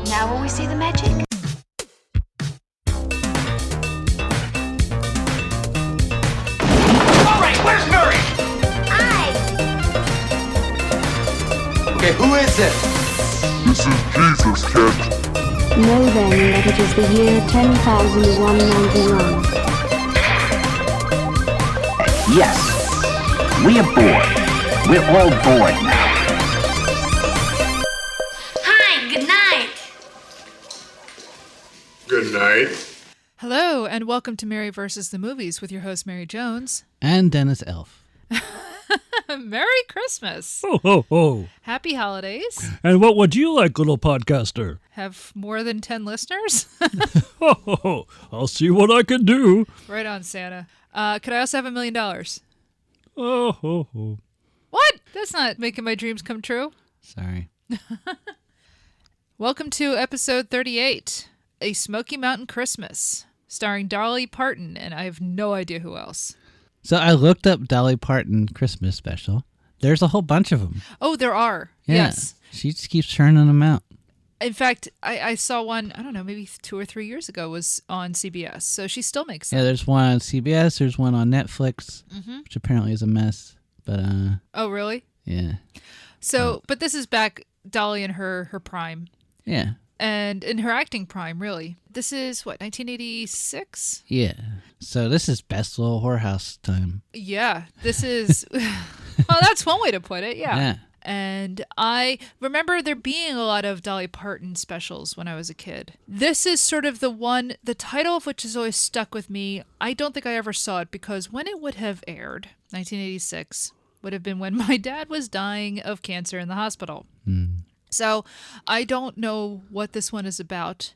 Now will we see the magic? All right, where's Murray? Okay, who is it? This is Jesus, kid. Know then that it is the year 10,191. Yes, we are bored. We're all bored now. Hi, good night. Good night. Hello, and welcome to Mary vs. the Movies with your host, Mary Jones. And Dennis Elf. Merry Christmas. Ho, ho, ho. Happy holidays. And what would you like, little podcaster? Have more than 10 listeners? Ho, ho, ho. I'll see what I can do. Right on, Santa. Could I also have $1 million? Oh, ho, ho. What? That's not making my dreams come true. Sorry. Welcome to episode 38, A Smoky Mountain Christmas, starring Dolly Parton, and I have no idea who else. So I looked up Dolly Parton Christmas special. There's a whole bunch of them. Oh, there are. Yeah. Yes. She just keeps churning them out. In fact, I saw one, I don't know, maybe 2 or 3 years ago was on CBS, so she still makes them. Yeah, there's one on CBS. There's one on Netflix, which apparently is a mess. But, Oh, really? yeah. So, but this is back Dolly in her prime. Yeah. And in her acting prime, really. This is, what, 1986? Yeah. So this is best little whorehouse time. Yeah, this is... well, that's one way to put it, Yeah. And I remember there being a lot of Dolly Parton specials when I was a kid. This is sort of the one, the title of which has always stuck with me. I don't think I ever saw it because when it would have aired, 1986, would have been when my dad was dying of cancer in the hospital. So I don't know what this one is about,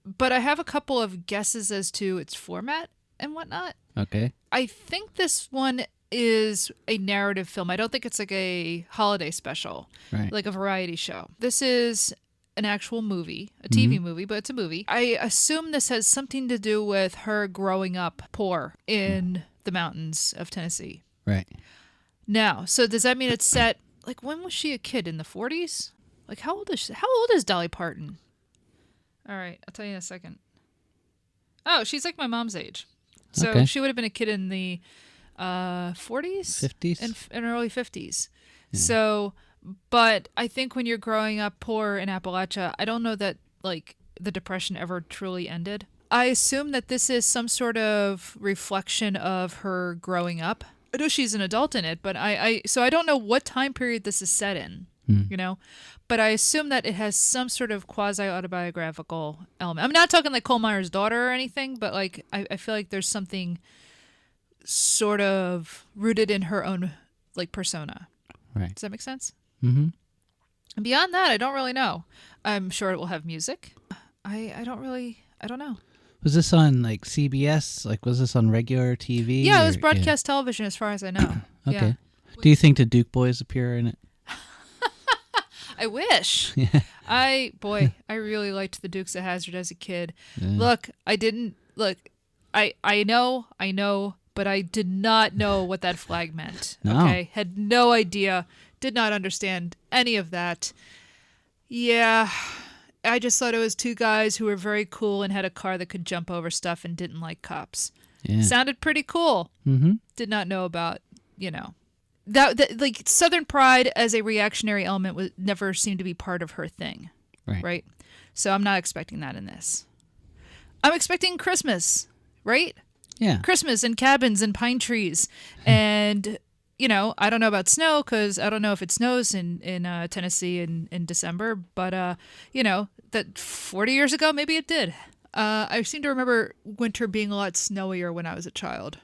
but I have a couple of guesses as to its format and whatnot. Okay. I think this one is a narrative film. I don't think it's like a holiday special, Right. like a variety show. This is an actual movie, a TV movie, but it's a movie. I assume this has something to do with her growing up poor in the mountains of Tennessee. Right. Now, so does that mean it's set, like, when was she a kid? In the 40s? Like, how old is Dolly Parton? All right, I'll tell you in a second. Oh, she's like my mom's age. So Okay. she would have been a kid in the 40s? 50s? And early 50s. So, but I think when you're growing up poor in Appalachia, I don't know that, like, the Depression ever truly ended. I assume that this is some sort of reflection of her growing up. I know she's an adult in it, but so I don't know what time period this is set in, you know, but I assume that it has some sort of quasi-autobiographical element. I'm not talking like Coal Miner's Daughter or anything, but like I feel like there's something sort of rooted in her own like persona. Right. Does that make sense? Mm-hmm. And beyond that, I don't really know. I'm sure it will have music. I don't know. Was this on like CBS? Like, was this on regular TV? Yeah, it was or- broadcast television as far as I know. Okay. Yeah. Do you think the Duke Boys appear in it? I wish. Yeah. I really liked the Dukes of Hazzard as a kid. Yeah. Look, I know, but I did not know what that flag meant. No. Okay. Had no idea. Did not understand any of that. Yeah. I just thought it was two guys who were very cool and had a car that could jump over stuff and didn't like cops. Yeah. Sounded pretty cool. Mm-hmm. Did not know about, that like Southern pride as a reactionary element never seemed to be part of her thing. Right. So I'm not expecting that in this. I'm expecting Christmas, right? Yeah. Christmas and cabins and pine trees. And, I don't know about snow because I don't know if it snows in Tennessee in December. But, that 40 years ago, maybe it did. I seem to remember winter being a lot snowier when I was a child.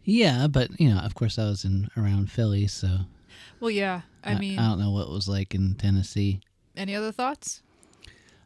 Yeah, but, of course I was around Philly, so. Well, yeah. I mean, I don't know what it was like in Tennessee. Any other thoughts?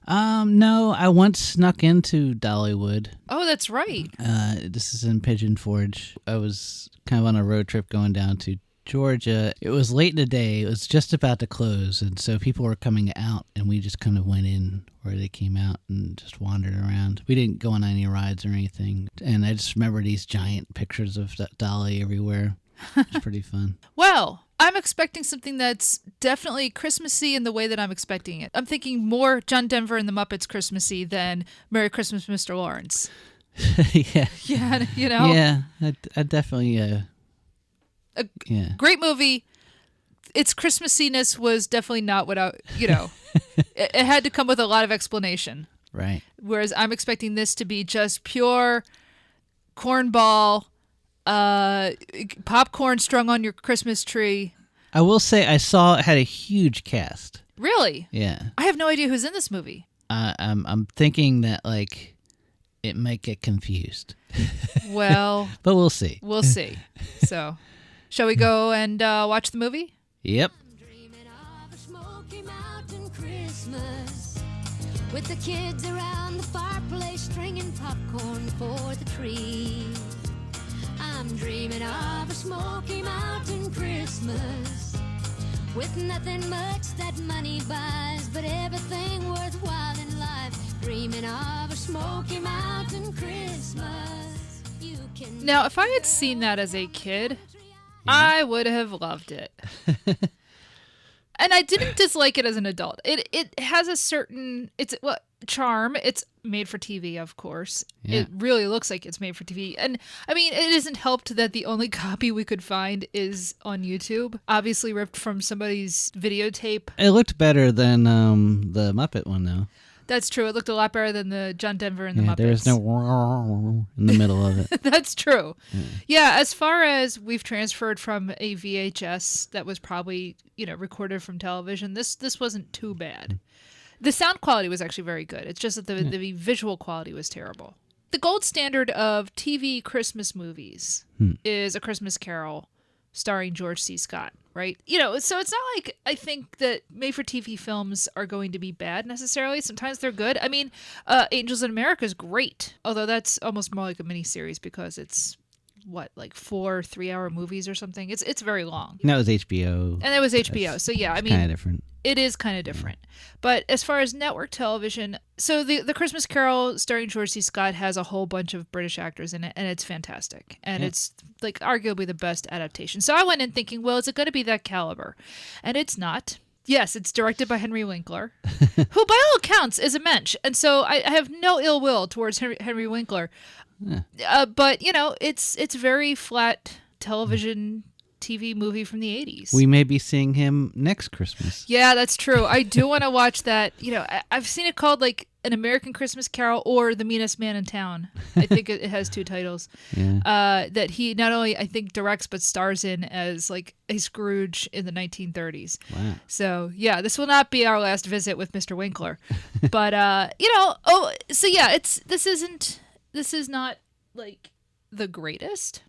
No, I once snuck into Dollywood. Oh, that's right. This is in Pigeon Forge. I was kind of on a road trip going down to Georgia. It was late in the day. It was just about to close, and so people were coming out, and we just kind of went in where they came out and just wandered around. We didn't go on any rides or anything, and I just remember these giant pictures of Dolly everywhere. It was pretty fun. Well, I'm expecting something that's definitely Christmassy in the way that I'm expecting it. I'm thinking more John Denver and the Muppets Christmassy than Merry Christmas, Mr. Lawrence. Yeah. Yeah, you know? Yeah, I definitely, yeah. Great movie. Its Christmassiness was definitely not what it had to come with a lot of explanation. Right. Whereas I'm expecting this to be just pure cornball, popcorn strung on your Christmas tree. I will say I saw it had a huge cast. Really? Yeah. I have no idea who's in this movie. I'm thinking that like it might get confused. Well, but we'll see. We'll see. So, shall we go and watch the movie? Yep. Dreaming of a Smoky Mountain Christmas with the kids around the fireplace stringing popcorn for the tree. I'm dreaming of a Smoky Mountain Christmas with nothing much that money buys, but everything worthwhile in life. Dreaming of a Smoky Mountain Christmas. You can Now, if I had seen that as a kid, I would have loved it. And I didn't dislike it as an adult. It has a certain charm. It's made for TV, of course. Yeah. It really looks like it's made for TV. And I mean, it isn't helped that the only copy we could find is on YouTube, obviously ripped from somebody's videotape. It looked better than the Muppet one, though. That's true. It looked a lot better than the John Denver and the Muppets. There was no in the middle of it. That's true. Yeah, as far as we've transferred from a VHS that was probably, recorded from television, this wasn't too bad. The sound quality was actually very good. It's just that the visual quality was terrible. The gold standard of TV Christmas movies is A Christmas Carol starring George C. Scott, right? So it's not like I think that made-for-TV films are going to be bad necessarily. Sometimes they're good. I mean, Angels in America is great, although that's almost more like a miniseries because it's, 4 3-hour movies or something? It's very long. And that was HBO. And it was HBO. So yeah, I mean, kind of different. It is kind of different. But as far as network television, so the Christmas Carol starring George C. Scott has a whole bunch of British actors in it, and it's fantastic. And it's like arguably the best adaptation. So I went in thinking, well, is it going to be that caliber? And it's not. Yes, it's directed by Henry Winkler, who by all accounts is a mensch. And so I have no ill will towards Henry Winkler. But, it's very flat television TV movie from the 80s. We may be seeing him next Christmas. Yeah, that's true. I do want to watch that. I've seen it called like An American Christmas Carol or The Meanest Man in Town. I think it has two titles. Yeah. That he not only, I think, directs but stars in as like a Scrooge in the 1930s. Wow. So, yeah, this will not be our last visit with Mr. Winkler. But, this is not like the greatest.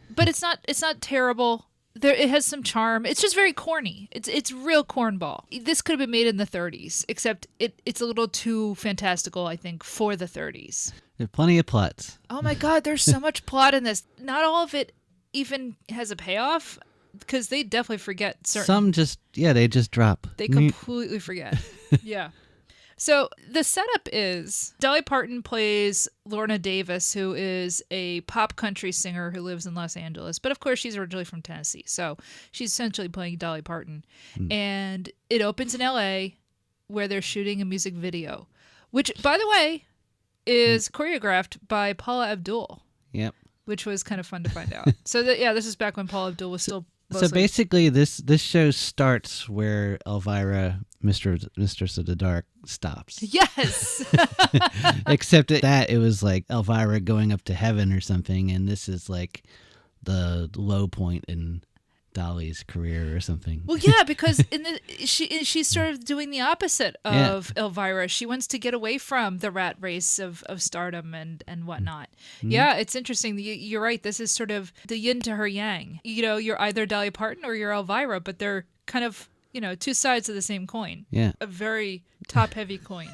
But it's not terrible. It has some charm. It's just very corny. It's real cornball. This could have been made in the 30s, except it's a little too fantastical, I think, for the 30s. There are plenty of plots. Oh my God, there's so much plot in this. Not all of it even has a payoff, because they definitely forget certain. Some they just drop. They completely forget. Yeah. So the setup is Dolly Parton plays Lorna Davis, who is a pop country singer who lives in Los Angeles. But of course, she's originally from Tennessee. So she's essentially playing Dolly Parton. And it opens in L.A. where they're shooting a music video, which, by the way, is choreographed by Paula Abdul. Yep. Which was kind of fun to find out. So, this is back when Paula Abdul was still mostly... So basically, this show starts where Elvira, Mistress of the Dark, stops. Yes. Except that it was like Elvira going up to heaven or something, and this is like the low point in Dolly's career or something. Well, yeah, because she's sort of doing the opposite of Elvira. She wants to get away from the rat race of stardom and whatnot. Mm-hmm. Yeah, it's interesting. You're right. This is sort of the yin to her yang. You're either Dolly Parton or you're Elvira, but they're kind of two sides of the same coin. Yeah. A very top-heavy coin.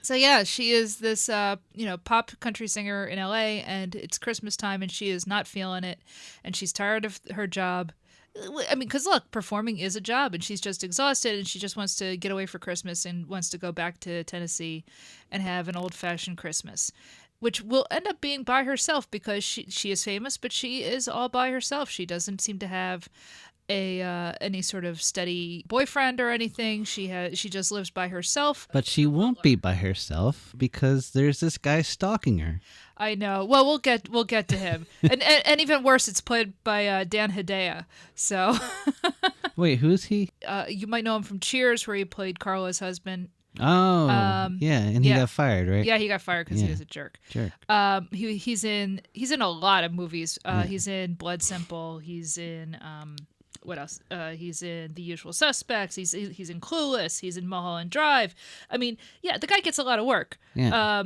So, yeah, she is this, pop country singer in L.A., and it's Christmas time, and she is not feeling it, and she's tired of her job. I mean, because, look, performing is a job, and she's just exhausted, and she just wants to get away for Christmas and wants to go back to Tennessee and have an old-fashioned Christmas, which will end up being by herself because she is famous, but she is all by herself. She doesn't seem to have any sort of steady boyfriend or anything. She just lives by herself. But she won't be by herself because there's this guy stalking her. I know. Well, we'll get to him. and even worse, it's played by Dan Hedaya. So Wait, who's he? you might know him from Cheers, where he played Carla's husband. Oh, yeah, and he got fired, right? Yeah, he got fired because he was a jerk. Jerk. He's in a lot of movies. He's in Blood Simple. He's in what else? He's in The Usual Suspects. He's in Clueless. He's in Mulholland Drive. I mean, yeah, the guy gets a lot of work. Yeah.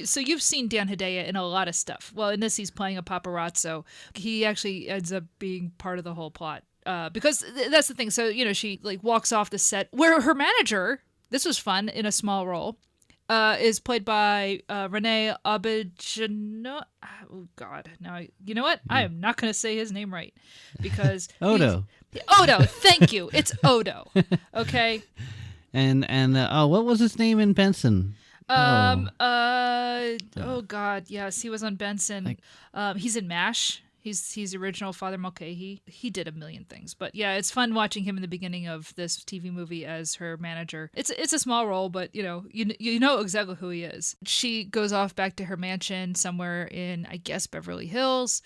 So you've seen Dan Hedaya in a lot of stuff. Well, in this, he's playing a paparazzo. He actually ends up being part of the whole plot because that's the thing. So she like walks off the set where her manager. This was fun in a small role. Is played by Renee Auberjonois. Oh God! Now you know what? I am not going to say his name right because Odo. Odo. Thank you. It's Odo. Okay. And what was his name in Benson? Oh God! Yes, he was on Benson. He's in MASH. He's the original Father Mulcahy. He did a million things, but yeah, it's fun watching him in the beginning of this TV movie as her manager. It's a small role, but you know exactly who he is. She goes off back to her mansion somewhere in, I guess, Beverly Hills,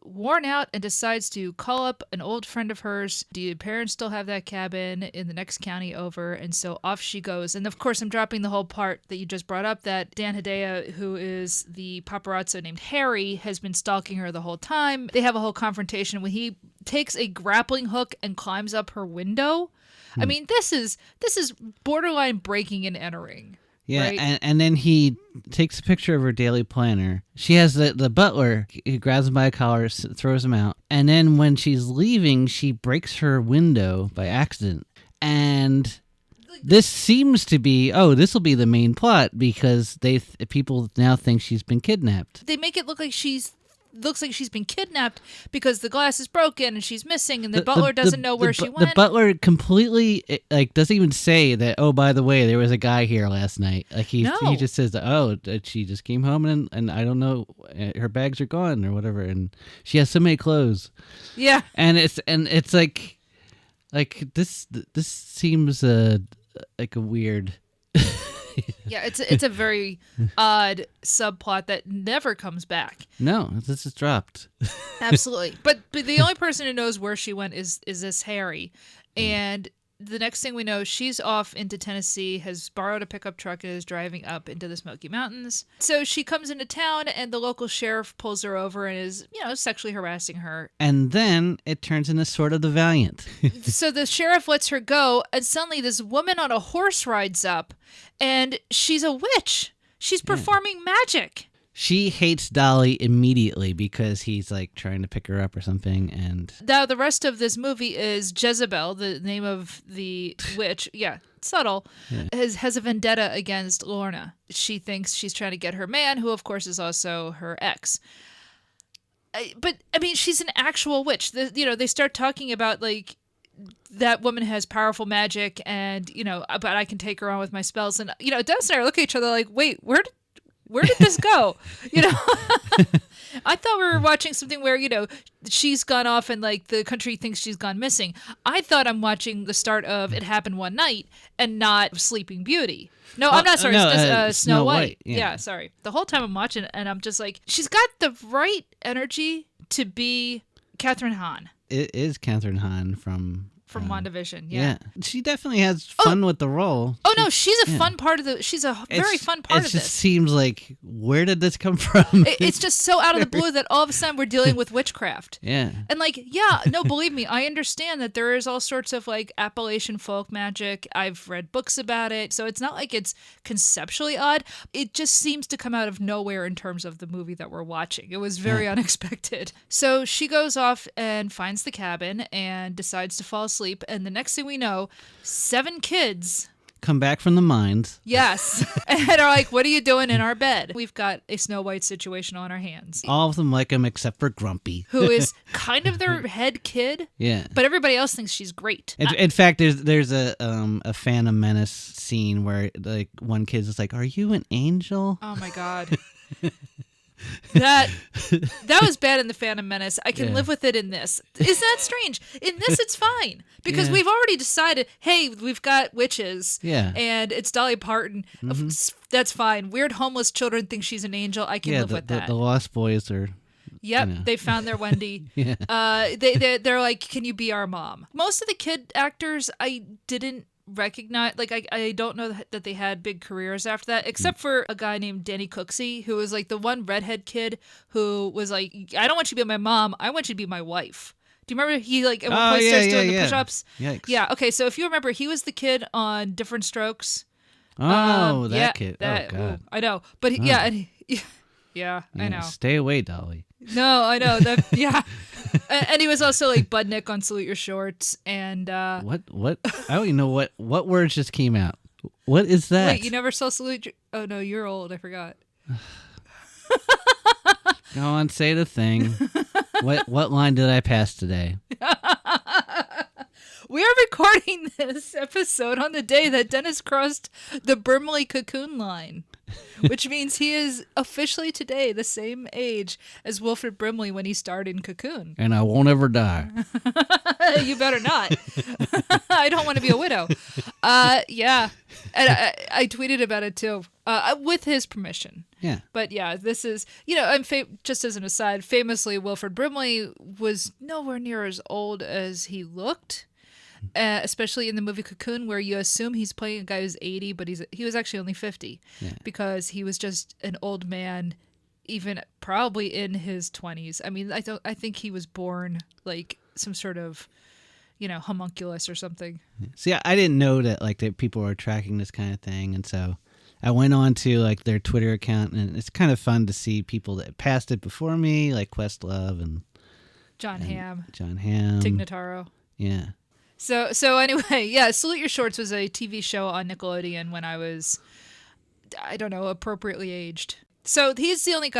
worn out, and decides to call up an old friend of hers. Do your parents still have that cabin in the next county over? And so off she goes. And of course, I'm dropping the whole part that you just brought up, that Dan Hedaya, who is the paparazzo named Harry, has been stalking her the whole time. They have a whole confrontation when he takes a grappling hook and climbs up her window. I mean, this is borderline breaking and entering. Yeah, right? and then he takes a picture of her daily planner. She has the butler. He grabs him by a collar, throws him out. And then when she's leaving, she breaks her window by accident. And this seems to be, this will be the main plot because people now think she's been kidnapped. They make it look like looks like she's been kidnapped because the glass is broken and she's missing and the butler doesn't know where she went. The butler completely doesn't even say that, oh, by the way, there was a guy here last night. Like he just says, she just came home and I don't know, her bags are gone or whatever, and she has so many clothes. Yeah. And it's like this seems like a weird. Yeah, it's a very odd subplot that never comes back. No, this is dropped. Absolutely. But the only person who knows where she went is this Harry. And the next thing we know, she's off into Tennessee, has borrowed a pickup truck and is driving up into the Smoky Mountains. So she comes into town and the local sheriff pulls her over and is, sexually harassing her. And then it turns into sort of the Valiant. So the sheriff lets her go, and suddenly this woman on a horse rides up, and she's a witch. She's performing magic. She hates Dolly immediately because he's like trying to pick her up or something. And now the rest of this movie is Jezebel, the name of the witch. Yeah, subtle. Yeah. Has a vendetta against Lorna. She thinks she's trying to get her man, who of course is also her ex. But I mean, she's an actual witch. They start talking about like that woman has powerful magic, and but I can take her on with my spells. And Dennis and I look at each other like, wait, where did this go? I thought we were watching something where, she's gone off and like the country thinks she's gone missing. I thought I'm watching the start of It Happened One Night and not Sleeping Beauty. No, I'm not sorry. No, Snow White. Yeah, sorry. The whole time I'm watching it and I'm just like, she's got the right energy to be Catherine Hahn. It is Catherine Hahn from WandaVision, yeah. She definitely has fun with the role. Oh no, she's a fun part of she's a very fun part of this. It just seems like, where did this come from? It's just so out of the blue that all of a sudden we're dealing with witchcraft. Yeah. And believe me, I understand that there is all sorts of like Appalachian folk magic. I've read books about it. So it's not like it's conceptually odd. It just seems to come out of nowhere in terms of the movie that we're watching. It was very unexpected. So she goes off and finds the cabin and decides to fall asleep. And the next thing we know, 7 kids come back from the mines. Yes. And are like, what are you doing in our bed? We've got a Snow White situation on our hands. All of them like him except for Grumpy, who is kind of their head kid. Yeah. But everybody else thinks she's great. In fact, there's a Phantom Menace scene where like one kid's just like, "Are you an angel?" Oh my God. That was bad in The Phantom Menace. I can live with it in this. Isn't that strange? In this, it's fine because we've already decided, hey, we've got witches. Yeah. And it's Dolly Parton. That's fine. Weird homeless children think she's an angel. I can live with that. The Lost Boys are... Yep, you know. they found their Wendy. They're like, can you be our mom? Most of the kid actors I didn't recognize. Like, I don't know that they had big careers after that, except for a guy named Danny Cooksey, who was like the one redhead kid who was like, I don't want you to be my mom. I want you to be my wife. Do you remember he like at one point starts doing the push-ups? Yikes. Yeah. Okay. So if you remember, he was the kid on Different Strokes. Oh, that kid. That, oh God. I know, but I know. Stay away, Dolly. No, I know that. Yeah, and he was also like Budnick on Salute Your Shorts, and What? I don't even know what words just came out. What is that? Wait, you never saw Salute Your... Oh no, you're old. I forgot. Go on, say the thing. What line did I pass today? We are recording this episode on the day that Dennis crossed the Brimley Cocoon line, which means he is officially today the same age as Wilfred Brimley when he starred in Cocoon. And I won't ever die. You better not. I don't want to be a widow. Yeah. And I tweeted about it too, with his permission. Yeah. But yeah, this is, I'm just as an aside, famously, Wilfred Brimley was nowhere near as old as he looked. Especially in the movie Cocoon, where you assume he's playing a guy who's 80, but he was actually only 50 because he was just an old man, even probably in his 20s. I mean, I think he was born like some sort of, homunculus or something. See, I didn't know that people were tracking this kind of thing, and so I went on to like their Twitter account, and it's kind of fun to see people that passed it before me, like Questlove and John Hamm, Tig Notaro. Yeah. So anyway, yeah, Salute Your Shorts was a TV show on Nickelodeon when I was, I don't know, appropriately aged. So he's the only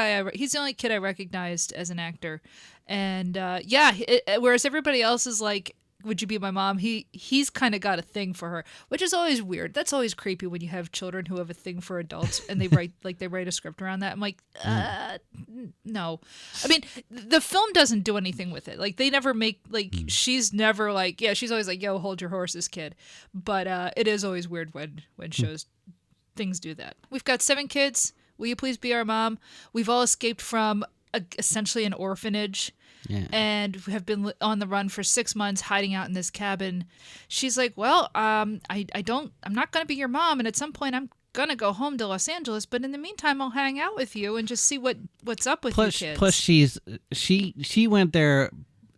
kid I recognized as an actor, and whereas everybody else is like, would you be my mom? He's kind of got a thing for her, which is always weird. That's always creepy when you have children who have a thing for adults and they write a script around that. I'm like, no. I mean, the film doesn't do anything with it. Like, they never make she's never like, she's always like, yo, hold your horses, kid. But it is always weird when shows things do that. We've got 7 kids. Will you please be our mom? We've all escaped from essentially an orphanage. Yeah. And have been on the run for 6 months, hiding out in this cabin. She's like, well, I'm not going to be your mom. And at some point I'm going to go home to Los Angeles. But in the meantime, I'll hang out with you and just see what's up with you kids. Plus she went there,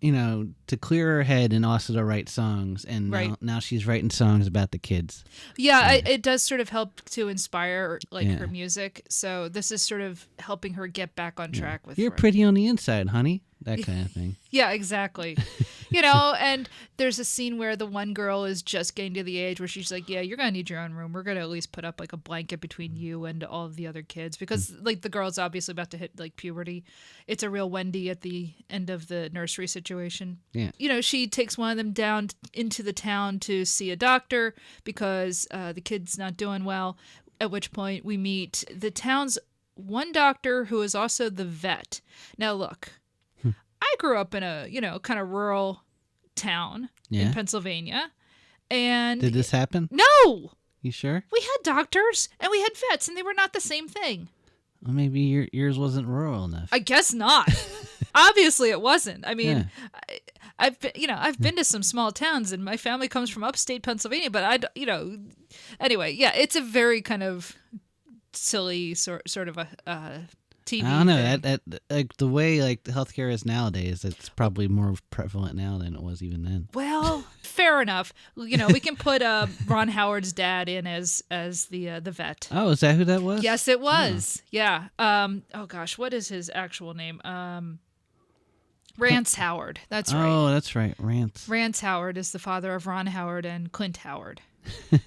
to clear her head and also to write songs. And now she's writing songs about the kids. Yeah, it does sort of help to inspire her music. So this is sort of helping her get back on track with You're pretty on the inside, honey. That kind of thing. Yeah, exactly. And there's a scene where the one girl is just getting to the age where she's like, yeah, you're going to need your own room. We're going to at least put up like a blanket between you and all of the other kids because like the girl's obviously about to hit like puberty. It's a real Wendy at the end of the nursery situation. Yeah. She takes one of them down into the town to see a doctor because the kid's not doing well, at which point we meet the town's one doctor who is also the vet. Now, look. I grew up in a, kind of rural town in Pennsylvania. And did this happen? No. You sure? We had doctors and we had vets and they were not the same thing. Well, maybe yours wasn't rural enough. I guess not. Obviously it wasn't. I mean, I've been to some small towns and my family comes from upstate Pennsylvania, but anyway, yeah, it's a very kind of silly sort of a TV I don't know thing. that like the way like healthcare is nowadays. It's probably more prevalent now than it was even then. Well, fair enough. We can put Ron Howard's dad in as the vet. Oh, is that who that was? Yes, it was. Oh. Yeah. Oh gosh, what is his actual name? Rance Howard. That's right. Oh, that's right, Rance. Rance Howard is the father of Ron Howard and Clint Howard.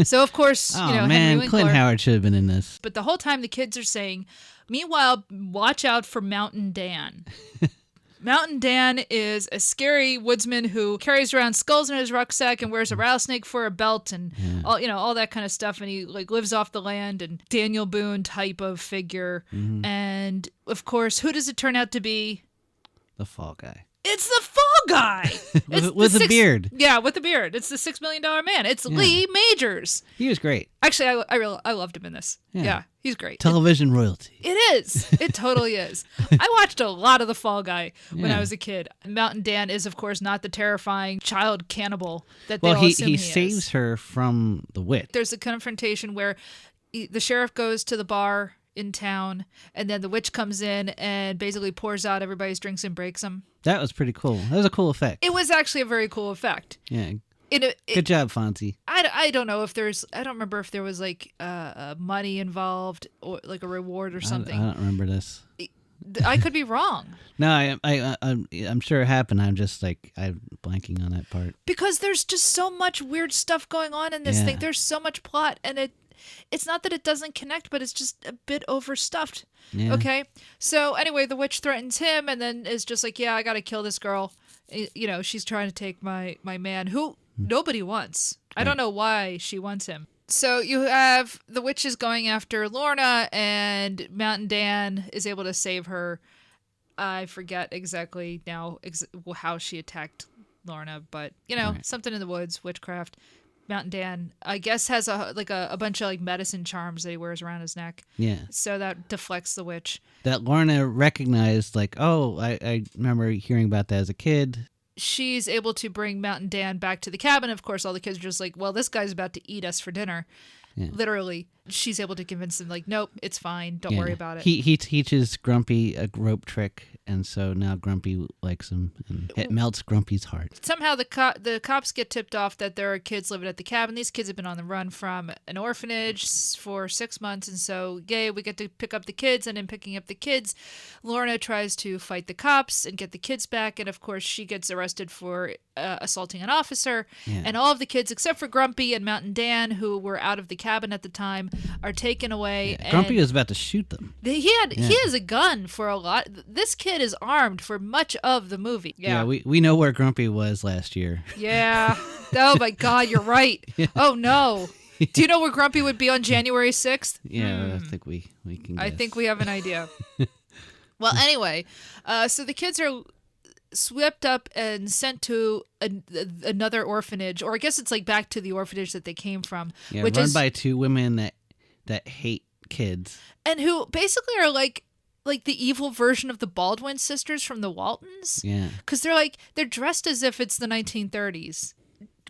So of course, oh Henry man, Winkler, Clint Howard should have been in this. But the whole time the kids are saying, "Meanwhile, watch out for Mountain Dan." Mountain Dan is a scary woodsman who carries around skulls in his rucksack and wears a rattlesnake for a belt and all that kind of stuff. And he like lives off the land and Daniel Boone type of figure. Mm-hmm. And of course, who does it turn out to be? The Fall Guy. It's the Fall Guy with a beard. Yeah, with a beard. It's the $6 Million Man. It's Lee Majors. He was great. Actually, I loved him in this. Yeah, he's great. Television royalty. It is. It totally is. I watched a lot of The Fall Guy when I was a kid. Mountain Dan is, of course, not the terrifying child cannibal that they all assume he saves is. her from the witch. There's a confrontation where the sheriff goes to the bar in town, and then the witch comes in and basically pours out everybody's drinks and breaks them. That was pretty cool. That was a cool effect. It was actually a very cool effect. Yeah. Good job, Fonzie. I don't know if I don't remember if there was like money involved or like a reward or something. I don't remember this. I could be wrong. No, I'm sure it happened. I'm just like, I'm blanking on that part. Because there's just so much weird stuff going on in this thing. There's so much plot, and it's not that it doesn't connect, but it's just a bit overstuffed. Yeah. Okay? So anyway, the witch threatens him and then is just like, yeah, I got to kill this girl. You know, she's trying to take my man who nobody wants. I don't know why she wants him. So you have the witches going after Lorna, and Mountain Dan is able to save her. I forget exactly now how she attacked Lorna, but, you know, something in the woods, witchcraft. Mountain Dan, I guess, has a bunch of like medicine charms that he wears around his neck. Yeah. So that deflects the witch. That Lorna recognized, like, oh, I remember hearing about that as a kid. She's able to bring Mountain Dan back to the cabin. Of course, all the kids are just like, well, this guy's about to eat us for dinner. Yeah. Literally. She's able to convince them, like, nope, it's fine. Don't worry about it. He teaches Grumpy a rope trick, and so now Grumpy likes him, and it melts Grumpy's heart. Somehow the cops get tipped off that there are kids living at the cabin. These kids have been on the run from an orphanage for 6 months, and so, yay, we get to pick up the kids, and in picking up the kids, Lorna tries to fight the cops and get the kids back, and of course she gets arrested for assaulting an officer, and all of the kids, except for Grumpy and Mountain Dan, who were out of the cabin at the time, are taken away. Yeah. Grumpy was about to shoot them. He has a gun for a lot. This kid is armed for much of the movie. Yeah, we know where Grumpy was last year. Yeah. Oh my God, you're right. Yeah. Oh no. Do you know where Grumpy would be on January 6th? Yeah, I think we can guess. I think we have an idea. Well, anyway, so the kids are swept up and sent to another orphanage, or I guess it's like back to the orphanage that they came from. Yeah, which run is, by two women that hate kids. And who basically are like the evil version of the Baldwin sisters from the Waltons. Yeah. Because they're dressed as if it's the 1930s.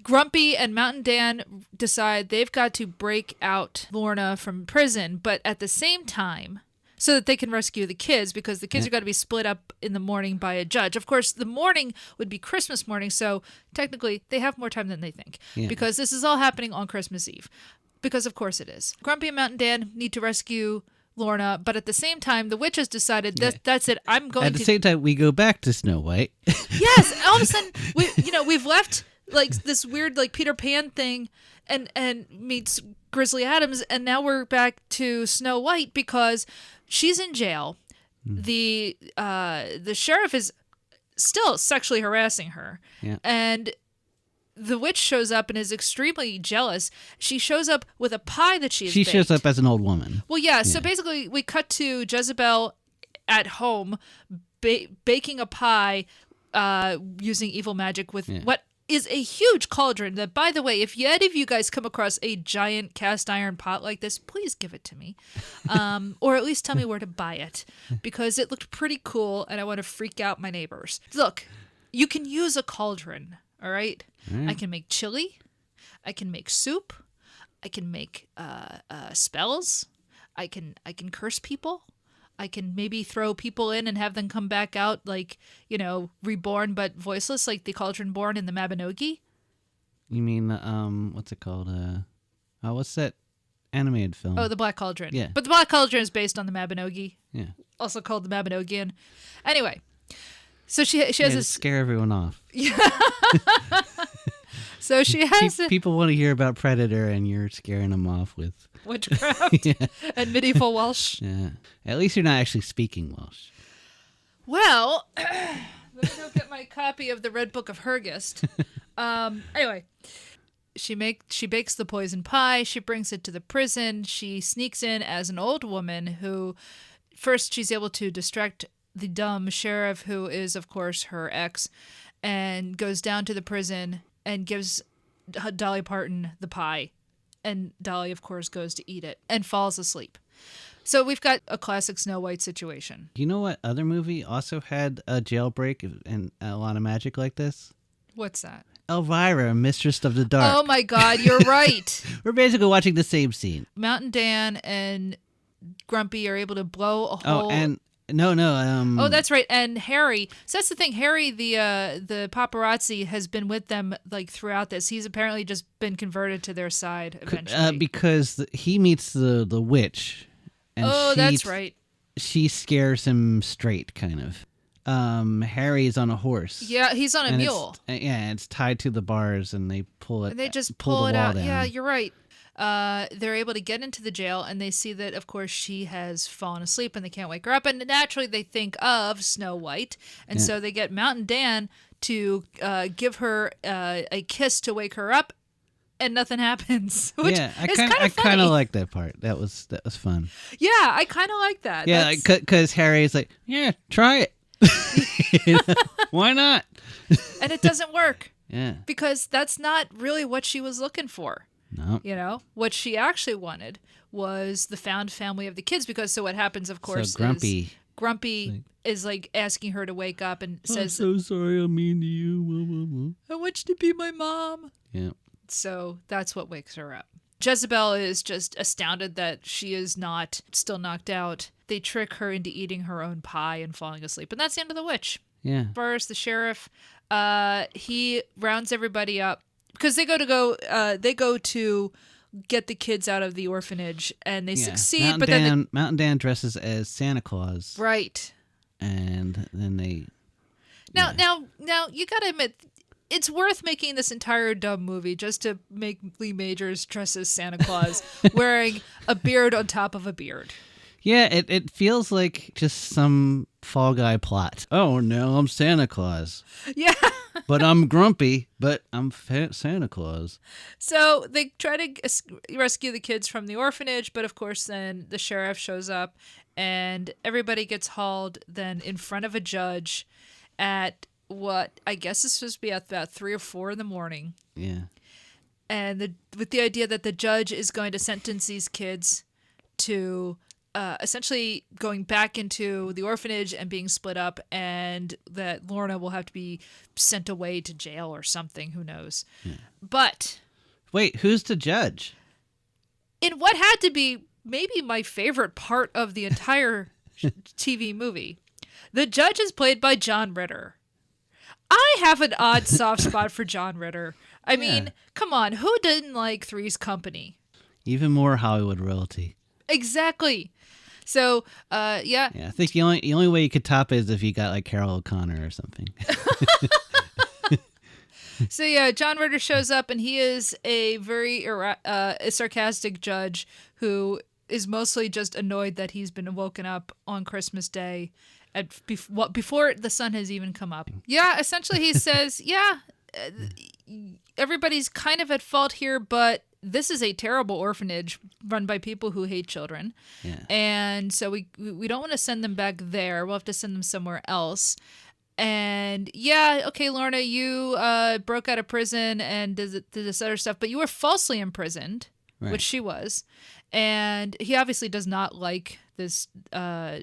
Grumpy and Mountain Dan decide they've got to break out Lorna from prison, but at the same time, so that they can rescue the kids, because the kids are going to be split up in the morning by a judge. Of course, the morning would be Christmas morning, so technically they have more time than they think, because this is all happening on Christmas Eve. Because of course it is. Grumpy and Mountain Dan need to rescue Lorna, but at the same time, the witch has decided that's it. I'm going to. At the same time, we go back to Snow White. Yes, all of a sudden, we've left like this weird like Peter Pan thing, and meets Grizzly Adams, and now we're back to Snow White because she's in jail. The sheriff is still sexually harassing her, and the witch shows up and is extremely jealous. She shows up with a pie that she shows up as an old woman. Well, yeah. So basically, we cut to Jezebel at home baking a pie using evil magic with what is a huge cauldron that, by the way, if any of you guys come across a giant cast iron pot like this, please give it to me. Or at least tell me where to buy it, because it looked pretty cool and I want to freak out my neighbors. Look, you can use a cauldron, all right? I can make chili. I can make soup. I can make spells. I can curse people. I can maybe throw people in and have them come back out like, reborn but voiceless, like the Cauldron Born in the Mabinogi. You mean, what's it called? What's that animated film? Oh, The Black Cauldron. Yeah. But The Black Cauldron is based on the Mabinogi. Yeah. Also called the Mabinogian. Anyway, so she has to scare everyone off. Yeah. So she has people want to hear about Predator, and you're scaring them off with witchcraft and medieval Welsh. Yeah. At least you're not actually speaking Welsh. Well, Let me go get my copy of the Red Book of Hergest. Anyway, she bakes the poison pie. She brings it to the prison. She sneaks in as an old woman who, first she's able to distract the dumb sheriff, who is, of course, her ex, and goes down to the prison and gives Dolly Parton the pie. And Dolly, of course, goes to eat it and falls asleep. So we've got a classic Snow White situation. You know what other movie also had a jailbreak and a lot of magic like this? What's that? Elvira, Mistress of the Dark. Oh my God, you're right. We're basically watching the same scene. Mountain Dan and Grumpy are able to blow a hole. Oh, and no. Oh, that's right. And Harry. So that's the thing. Harry, the paparazzi, has been with them like throughout this. He's apparently just been converted to their side eventually. Because he meets the witch. And that's right. She scares him straight, kind of. Harry's on a horse. Yeah, he's on a mule. It's tied to the bars, and they pull it. And they just pull it the wall out. down. Yeah, you're right. They're able to get into the jail, and they see that, of course, she has fallen asleep, and they can't wake her up. And naturally, they think of Snow White, and so they get Mountain Dan to give her a kiss to wake her up, and nothing happens. Which I kind of like that part. That was fun. Yeah, I kind of like that. Yeah, because Harry's like, yeah, try it. Why not? And it doesn't work. Yeah. Because that's not really what she was looking for. No. You know, what she actually wanted was the found family of the kids. Because so what happens, of course, Grumpy. is Grumpy is like asking her to wake up and says, I'm so sorry I'm mean to you. I want you to be my mom. Yeah. So that's what wakes her up. Jezebel is just astounded that she is not still knocked out. They trick her into eating her own pie and falling asleep. And that's the end of the witch. Yeah. First, the sheriff, he rounds everybody up because they go to get the kids out of the orphanage, and they succeed. Mountain Dan dresses as Santa Claus. Right. And then they... Now, you got to admit, it's worth making this entire dumb movie just to make Lee Majors dress as Santa Claus, wearing a beard on top of a beard. Yeah, it feels like just some Fall Guy plot. Oh, no, I'm Santa Claus. Yeah. But I'm grumpy, but I'm Santa Claus. So they try to rescue the kids from the orphanage, but of course then the sheriff shows up and everybody gets hauled then in front of a judge at what I guess is supposed to be at about 3 or 4 in the morning. Yeah. And with the idea that the judge is going to sentence these kids to essentially going back into the orphanage and being split up, and that Lorna will have to be sent away to jail or something. Who knows? Yeah. But wait, who's the judge? In what had to be maybe my favorite part of the entire TV movie, the judge is played by John Ritter. I have an odd soft spot for John Ritter. I mean, come on, who didn't like Three's Company? Even more Hollywood royalty. Exactly. So, yeah. I think the only way you could top it is if you got like Carol O'Connor or something. So yeah, John Ritter shows up, and he is a very sarcastic judge who is mostly just annoyed that he's been woken up on Christmas Day before the sun has even come up. Yeah, essentially he says, everybody's kind of at fault here, but this is a terrible orphanage run by people who hate children. Yeah. And so we don't want to send them back there. We'll have to send them somewhere else. And okay, Lorna, you broke out of prison and did this other stuff, but you were falsely imprisoned, right, which she was. And he obviously does not like this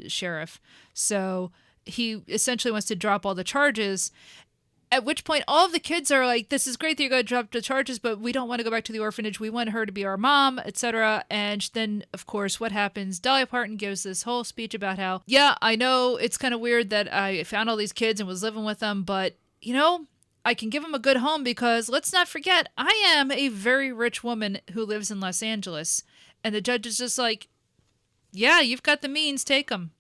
sheriff. So he essentially wants to drop all the charges. At which point, all of the kids are like, this is great that you're going to drop the charges, but we don't want to go back to the orphanage. We want her to be our mom, etc. And then, of course, what happens? Dolly Parton gives this whole speech about how, I know it's kind of weird that I found all these kids and was living with them, but, I can give them a good home because, let's not forget, I am a very rich woman who lives in Los Angeles. And the judge is just like, you've got the means, take them.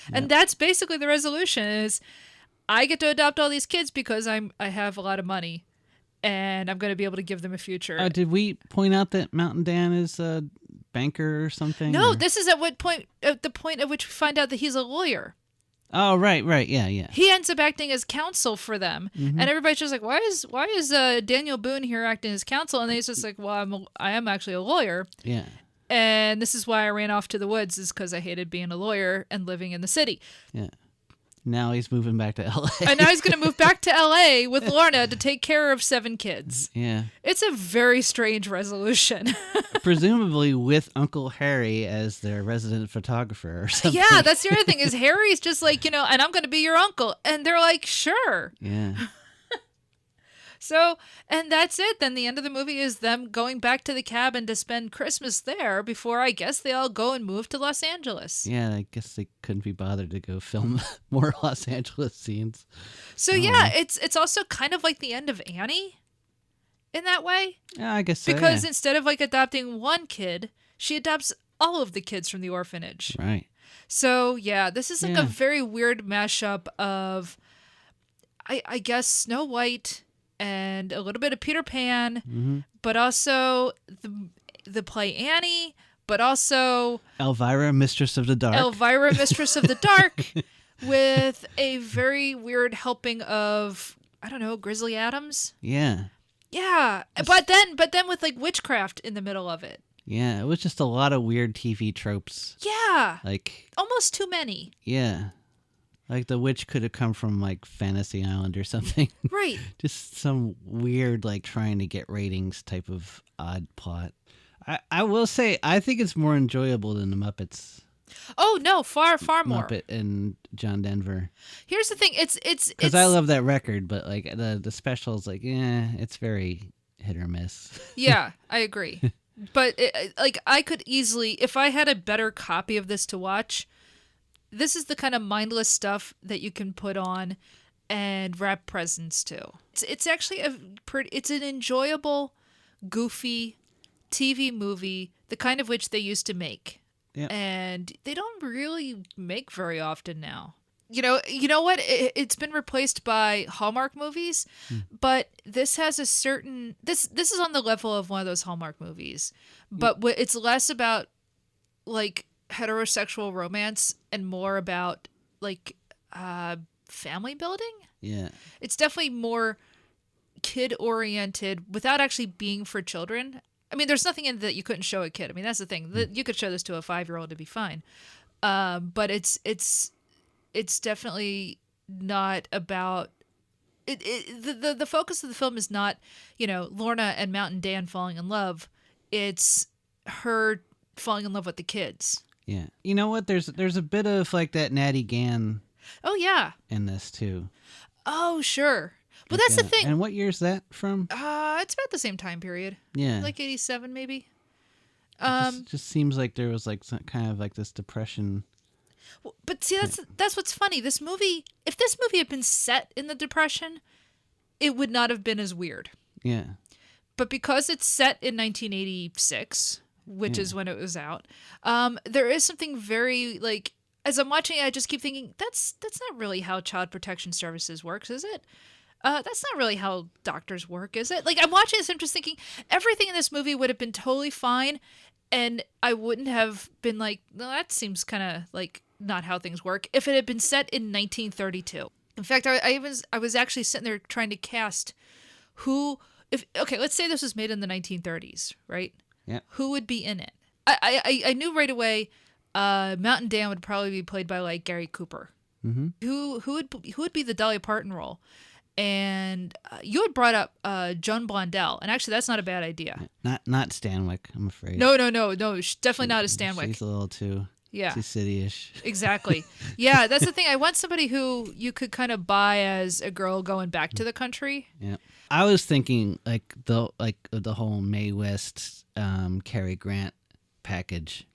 Yep. And that's basically the resolution is, I get to adopt all these kids because I have a lot of money, and I'm going to be able to give them a future. Did we point out that Mountain Dan is a banker or something? No, this is at the point at which we find out that he's a lawyer. Oh, right, yeah. He ends up acting as counsel for them, and everybody's just like, "Why is Daniel Boone here acting as counsel?" And he's just like, "Well, I am actually a lawyer, Yeah. and this is why I ran off to the woods, is because I hated being a lawyer and living in the city." Yeah. Now he's moving back to L.A. And now he's going to move back to L.A. with Lorna to take care of 7 kids. Yeah. It's a very strange resolution. Presumably with Uncle Harry as their resident photographer or something. Yeah, that's the other thing, is Harry's just like, and I'm going to be your uncle. And they're like, sure. Yeah. So, and that's it. Then the end of the movie is them going back to the cabin to spend Christmas there before, I guess, they all go and move to Los Angeles. Yeah, I guess they couldn't be bothered to go film more Los Angeles scenes. So yeah, it's also kind of like the end of Annie in that way. Yeah, I guess so. Because yeah. instead of like adopting one kid, she adopts all of the kids from the orphanage. Right. So yeah, this is like Yeah. a very weird mashup of, I guess, Snow White and a little bit of Peter Pan, but also the play Annie, but also Elvira, Mistress of the Dark. Elvira, Mistress of the Dark, with a very weird helping of, I don't know, Grizzly Adams. Yeah. Yeah, but then with like witchcraft in the middle of it. Yeah, it was just a lot of weird TV tropes. Yeah, Like, almost too many. yeah. Like the witch could have come from like Fantasy Island or something. Right. Just some weird, like trying to get ratings type of odd plot. I will say, I think it's more enjoyable than the Muppets. Oh no, far more. Muppet and John Denver. Here's the thing, it's Because I love that record, but like the specials, like, it's very hit or miss. Yeah, I agree. But like I could easily, if I had a better copy of this to watch, this is the kind of mindless stuff that you can put on and wrap presents to. It's actually it's an enjoyable, goofy TV movie, the kind of which they used to make. Yeah. And they don't really make very often now. You know what? It's been replaced by Hallmark movies, but this has a certain this is on the level of one of those Hallmark movies, but it's less about like heterosexual romance and more about like family building. Yeah. It's definitely more kid oriented without actually being for children. I mean, there's nothing in it that you couldn't show a kid. I mean, that's the thing. You could show this to a 5-year-old to be fine. But it's definitely not about the focus of the film is not, Lorna and Mountain Dan falling in love. It's her falling in love with the kids. Yeah. You know what? There's a bit of like that Natty Gann Oh yeah. in this too. Oh sure. But Like, that's the thing. And what year's that from? It's about the same time period. Yeah. Like 87 maybe. Just seems like there was like some kind of like this depression. But see, that's what's funny. This movie, if this movie had been set in the Depression, it would not have been as weird. Yeah. But because it's set in 1986, which is when it was out, there is something very like. As I'm watching it, I just keep thinking that's not really how Child Protection Services works, is it? That's not really how doctors work, is it? Like, I'm watching this, I'm just thinking everything in this movie would have been totally fine, and I wouldn't have been like, no, that seems kind of like not how things work if it had been set in 1932. In fact, I was actually sitting there trying to cast let's say this was made in the 1930s, right? Yeah. Who would be in it? I knew right away Mountain Dan would probably be played by like Gary Cooper. Mm-hmm. Who would be the Dolly Parton role? And you had brought up Joan Blondell, and actually that's not a bad idea. Not Stanwyck, I'm afraid. No, definitely not a Stanwyck. She's a little too city-ish. Exactly. Yeah, that's the thing. I want somebody who you could kind of buy as a girl going back to the country. Yeah. I was thinking like the whole Mae West Cary Grant package.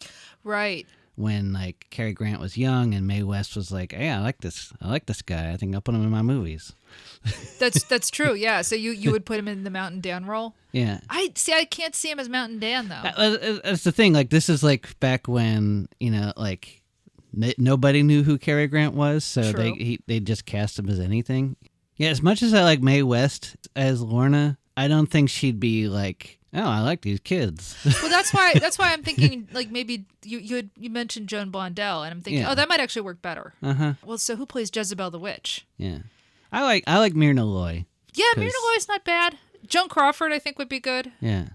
Right. When like Cary Grant was young and Mae West was like, "Hey, I like this guy. I think I'll put him in my movies." That's true. Yeah. So you would put him in the Mountain Dan role. Yeah. I can't see him as Mountain Dan though. That's the thing. Like this is like back when like nobody knew who Cary Grant was, so True. they just cast him as anything. Yeah. As much as I like Mae West as Lorna, I don't think she'd be like Oh, I like these kids. Well, that's why I'm thinking like maybe you mentioned Joan Blondell, and I'm thinking, Yeah. oh, that might actually work better. Uh-huh. Well, so who plays Jezebel the Witch? Yeah. I like Myrna Loy. Yeah, Myrna Loy's not bad. Joan Crawford, I think, would be good. Yeah.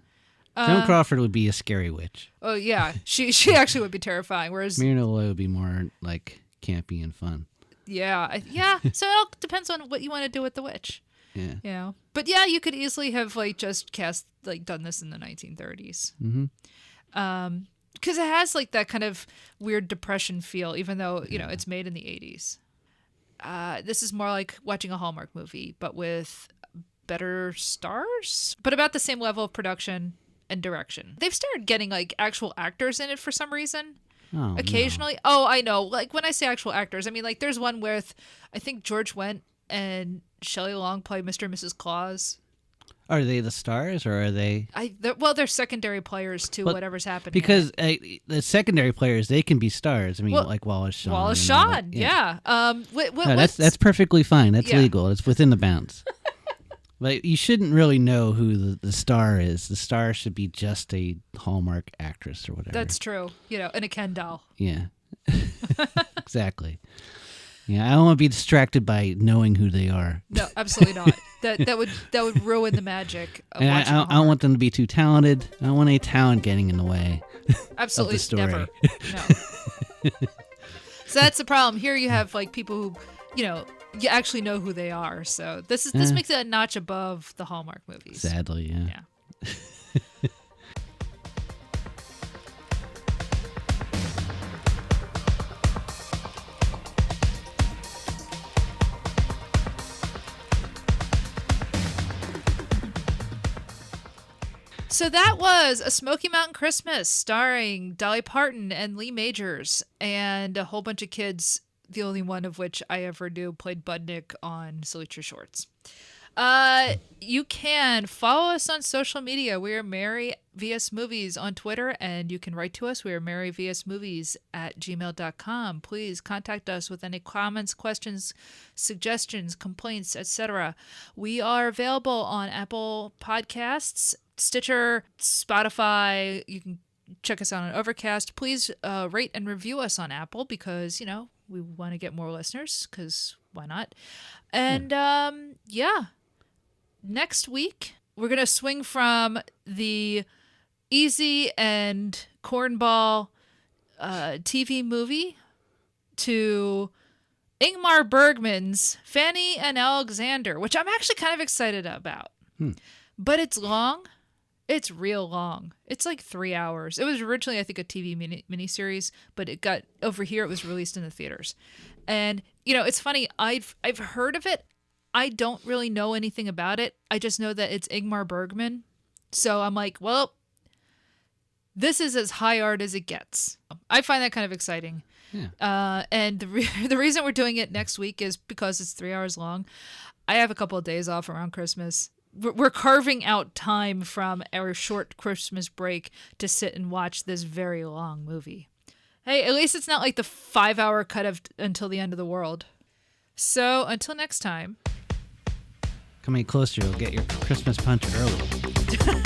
Joan Crawford would be a scary witch. Oh yeah, she actually would be terrifying. Whereas Myrna Loy would be more like campy and fun. yeah. So it all depends on what you want to do with the witch. Yeah. You know, but yeah, you could easily have like just done this in the 1930s. Mm-hmm. Because it has like that kind of weird depression feel, even though it's made in the 80s. This is more like watching a Hallmark movie, but with better stars, but about the same level of production and direction. They've started getting like actual actors in it for some reason. Oh, Occasionally. No. Oh, I know. Like when I say actual actors, I mean like there's one with I think George Wendt and Shelley Long play Mr. and Mrs. Claus. Are they the stars or are they? They're secondary players to whatever's happening. Because the secondary players, they can be stars. I mean, like Wallace Shawn. Wallace Shawn, yeah. No, that's perfectly fine. That's legal. It's within the bounds. But you shouldn't really know who the star is. The star should be just a Hallmark actress or whatever. That's true. And a Ken doll. Yeah. Exactly. Yeah, I don't want to be distracted by knowing who they are. No, absolutely not. That would ruin the magic of And watching I don't want them to be too talented. I don't want any talent getting in the way. Absolutely of the story. never. No. So that's the problem. Here you have like people who, you actually know who they are. So this makes it a notch above the Hallmark movies. Sadly, yeah. Yeah. So that was A Smoky Mountain Christmas starring Dolly Parton and Lee Majors and a whole bunch of kids, the only one of which I ever knew played Budnick on Salute Your Shorts. You can follow us on social media. We are Merry VS Movies on Twitter, and you can write to us. We are merryvsmovies@gmail.com. Please contact us with any comments, questions, suggestions, complaints, etc. We are available on Apple Podcasts, Stitcher, Spotify. You can check us out on Overcast. Please rate and review us on Apple because, we want to get more listeners because why not? And next week, we're going to swing from the easy and cornball TV movie to Ingmar Bergman's Fanny and Alexander, which I'm actually kind of excited about. But it's long. It's real long. It's like 3 hours. It was originally, I think, a TV miniseries, but it was released in the theaters. And, it's funny. I've heard of it. I don't really know anything about it. I just know that it's Ingmar Bergman. So I'm like, well, this is as high art as it gets. I find that kind of exciting. Yeah. And the reason we're doing it next week is because it's 3 hours long. I have a couple of days off around Christmas. We're carving out time from our short Christmas break to sit and watch this very long movie. Hey, at least it's not like the 5-hour cut of Until the End of the World. So until next time. Coming closer, you'll get your Christmas punch early.